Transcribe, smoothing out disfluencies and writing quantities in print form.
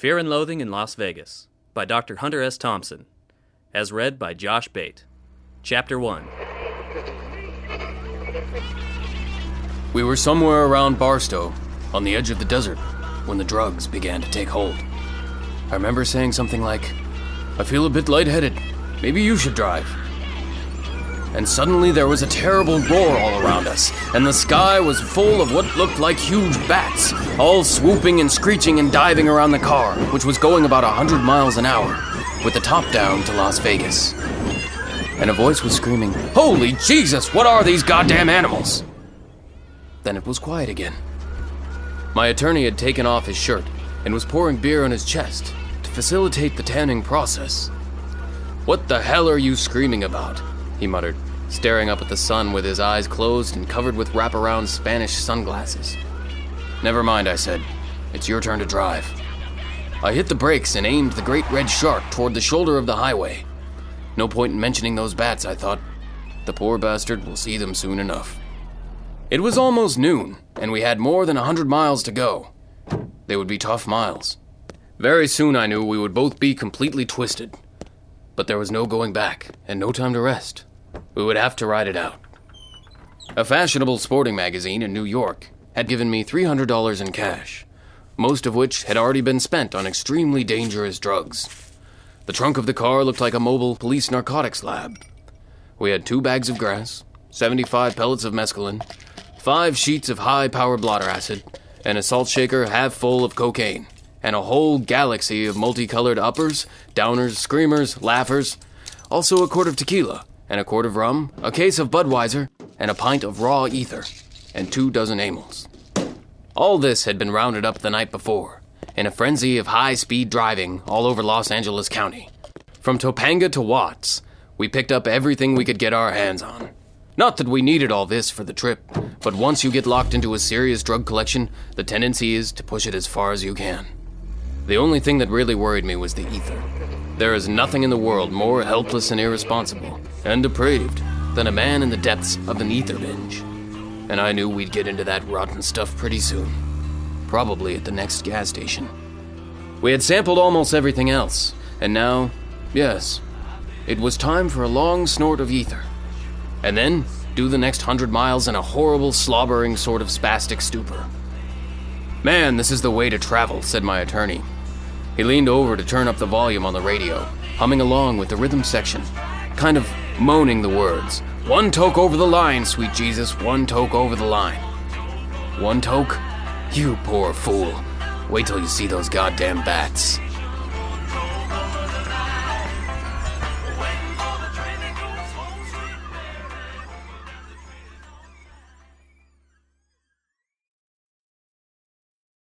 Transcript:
Fear and Loathing in Las Vegas by Dr. Hunter S. Thompson. As read by Josh Bate. Chapter 1. We were somewhere around Barstow, on the edge of the desert, when the drugs began to take hold. I remember saying something like, "I feel a bit lightheaded. Maybe you should drive." And suddenly there was a terrible roar all around us, and the sky was full of what looked like huge bats, all swooping and screeching and diving around the car, which was going about 100 miles an hour, with the top down to Las Vegas. And a voice was screaming, "Holy Jesus, what are these goddamn animals?" Then it was quiet again. My attorney had taken off his shirt and was pouring beer on his chest to facilitate the tanning process. "What the hell are you screaming about?" he muttered, staring up at the sun with his eyes closed and covered with wraparound Spanish sunglasses. "Never mind," I said. "It's your turn to drive." I hit the brakes and aimed the great red shark toward the shoulder of the highway. No point in mentioning those bats, I thought. The poor bastard will see them soon enough. It was almost noon, and we had more than 100 miles to go. They would be tough miles. Very soon I knew we would both be completely twisted. But there was no going back, and no time to rest. We would have to ride it out. A fashionable sporting magazine in New York had given me $300 in cash, most of which had already been spent on extremely dangerous drugs. The trunk of the car looked like a mobile police narcotics lab. We had 2 bags of grass, 75 pellets of mescaline, 5 sheets of high-powered blotter acid, and a salt shaker half full of cocaine, and a whole galaxy of multicolored uppers, downers, screamers, laughers, also a quart of tequila, and a quart of rum, a case of Budweiser, and a pint of raw ether, and 2 dozen amyls. All this had been rounded up the night before, in a frenzy of high-speed driving all over Los Angeles County. From Topanga to Watts, we picked up everything we could get our hands on. Not that we needed all this for the trip, but once you get locked into a serious drug collection, the tendency is to push it as far as you can. The only thing that really worried me was the ether. There is nothing in the world more helpless and irresponsible and depraved than a man in the depths of an ether binge. And I knew we'd get into that rotten stuff pretty soon. Probably at the next gas station. We had sampled almost everything else, and now, yes, it was time for a long snort of ether. And then do the next 100 miles in a horrible, slobbering sort of spastic stupor. "Man, this is the way to travel," said my attorney. He leaned over to turn up the volume on the radio, humming along with the rhythm section, kind of moaning the words. "1 toke over the line, sweet Jesus, 1 toke over the line." 1 toke? You poor fool. Wait till you see those goddamn bats.